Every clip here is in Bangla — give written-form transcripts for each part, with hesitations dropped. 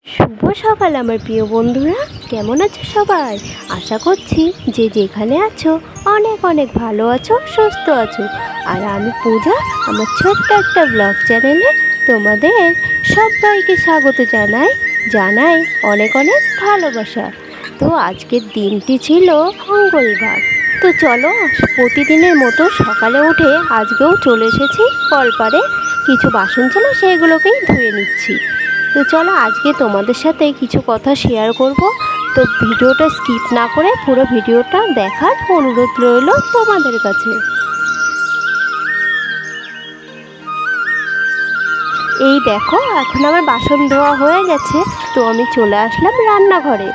শুভ সকাল আমার প্রিয় বন্ধুরা, কেমন আছো সবাই? আশা করছি যে যেখানে আছো অনেক অনেক ভালো আছো, সুস্থ আছো। আর আমি পূজা, আমার ছোট্ট একটা ব্লগ চ্যানেলে তোমাদের সবাইকে স্বাগত জানাই অনেক অনেক ভালোবাসা। তো আজকের দিনটি ছিল মঙ্গলবার। তো চলো প্রতিদিনের মতো সকালে উঠে আজকেও চলে এসেছি কলপারে। কিছু বাসন ছিল সেগুলোকেই ধুয়ে নিচ্ছি। তো চলো আজকে তোমাদের সাথে কিছু কথা শেয়ার করব। তো ভিডিওটা স্কিপ না করে পুরো ভিডিওটা দেখার অনুরোধ রইল তোমাদের কাছে। এই দেখো, এখন আমার বাসন ধোয়া হয়ে গেছে। তো আমি চলে আসলাম রান্নাঘরে।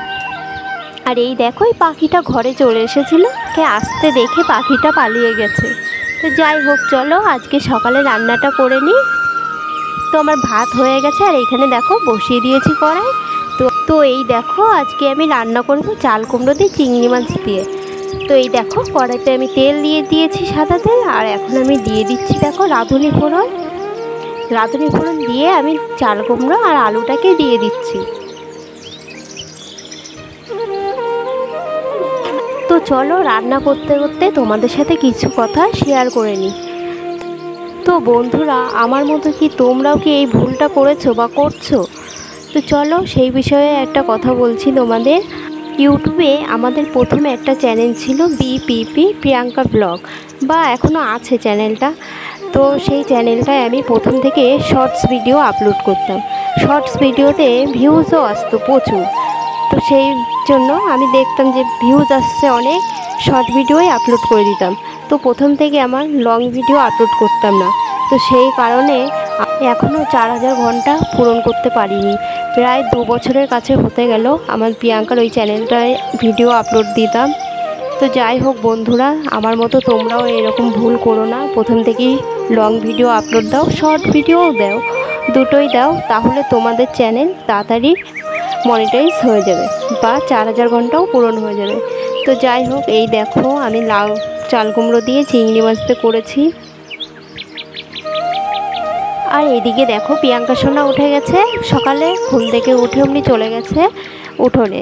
আর এই দেখো, এই পাখিটা ঘরে চলে এসেছিল, কে আসতে দেখে পাখিটা পালিয়ে গেছে। তো যাই হোক, চলো আজকে সকালে রান্নাটা করে নিই। তো আমার ভাত হয়ে গেছে, আর এইখানে দেখো বসিয়ে দিয়েছি কড়াই। তো এই দেখো, আজকে আমি রান্না করব চাল কুমড়ো দিয়ে চিংড়ি মাছ দিয়ে। তো এই দেখো, কড়াইতে আমি তেল দিয়ে দিয়েছি, সাদা তেল। আর এখন আমি দিয়ে দিচ্ছি দেখো রাঁধুনি ফোড়ন দিয়ে আমি চাল কুমড়ো আর আলুটাকে দিয়ে দিচ্ছি। তো চলো রান্না করতে করতে তোমাদের সাথে কিছু কথা শেয়ার করে নিই। তো বন্ধুরা, আমার মতো কি তোমরাও কি এই ভুলটা করেছো বা করছো? তো চলো সেই বিষয়ে একটা কথা বলছি তোমাদের। ইউটিউবে আমাদের প্রথমে একটা চ্যানেল ছিল বিপিপি প্রিয়াঙ্কা ব্লগ, বা এখনও আছে চ্যানেলটা। তো সেই চ্যানেলটায় আমি প্রথম থেকে শর্টস ভিডিও আপলোড করতাম। শর্টস ভিডিওতে ভিউজও আসতো প্রচুর। তো সেই জন্য আমি দেখতাম যে ভিউজ আসছে অনেক, শর্ট ভিডিওই আপলোড করে দিতাম। তো প্রথম থেকে আমার লং ভিডিও আপলোড করতাম না। তো সেই কারণে এখনও 4000 ঘন্টা পূরণ করতে পারিনি। প্রায় 2 বছরের কাছে হতে গেল আমার প্রিয়াঙ্কার ওই চ্যানেলটায় ভিডিও আপলোড দিতাম। তো যাই হোক বন্ধুরা, আমার মতো তোমরাও এরকম ভুল করো না। প্রথম থেকেই লং ভিডিও আপলোড দাও, শর্ট ভিডিওও দাও, দুটোই দাও। তাহলে তোমাদের চ্যানেল তাড়াতাড়ি মনিটাইজ হয়ে যাবে, বা 4000 ঘন্টাও পূরণ হয়ে যাবে। তো যাই হোক, এই দেখো আমি লাউ চাল কুমড়ো দিয়ে চিংড়ি মাছ দিয়ে করেছি। আর এদিকে দেখো প্রিয়াঙ্কা সোনা উঠে গেছে, সকালে ঘুম থেকে উঠে অমনি চলে গেছে উঠোনে।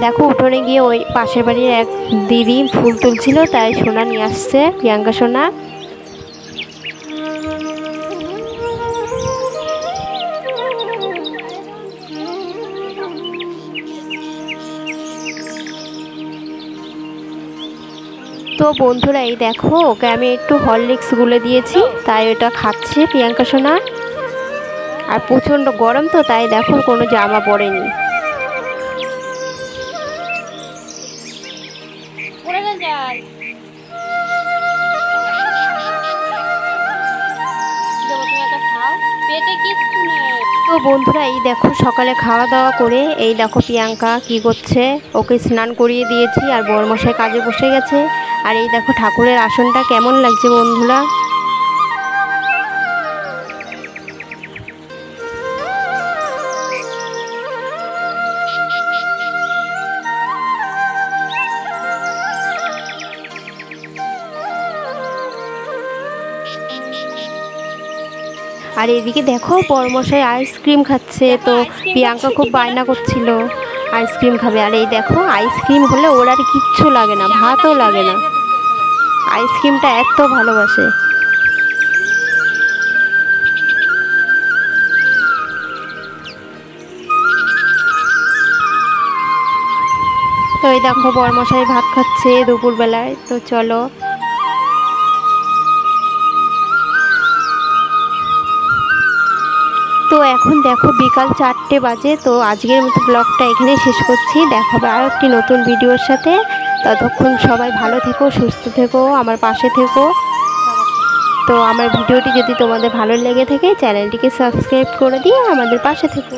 দেখো উঠোনে গিয়ে ওই পাশের বাড়ির এক দিদি ফুল তুলছিল, তাই সোনা নিয়ে আসছে প্রিয়াঙ্কা সোনা। তো বন্ধুরা, এই দেখো ওকে আমি একটু হরলিক্স গুলে দিয়েছি, তাই ওটা খাচ্ছে প্রিয়াঙ্কা সোনা। আর প্রচণ্ড গরম, তো তাই দেখো কোনো জামা পরেনি। তো বন্ধুরা, এই দেখো সকালে খাওয়া দাওয়া করে এই দেখো প্রিয়াঙ্কা কি করছে, ওকে স্নান করিয়ে দিয়েছি আর বরমশাই কাজে বসে গেছে। আর এই দেখো ঠাকুরের আসনটা কেমন লাগছে বন্ধুরা। আর এদিকে দেখো বরমশাই আইসক্রিম খাচ্ছে। তো প্রিয়াঙ্কা খুব বায়না করছিল আইসক্রিম খাবে। আর এই দেখো আইসক্রিম হলে ওর আর কিচ্ছু লাগে না, ভাতও লাগে না, আইসক্রিমটা এত ভালোবাসে। তো এই দেখো বরমশাই ভাত খাচ্ছে দুপুরবেলায়। তো চলো, তো এখন দেখো বিকাল 4টে বাজে। তো আজকের মতো ব্লগটা এখানেই শেষ করছি। দেখা হবে আরও একটি নতুন ভিডিওর সাথে। ততক্ষণ সবাই ভালো থেকো, সুস্থ থেকো, আমার পাশে থেকো। তো আমার ভিডিওটি যদি তোমাদের ভালো লেগে থাকে, চ্যানেলটিকে সাবস্ক্রাইব করে দিয়ে আমাদের পাশে থেকো।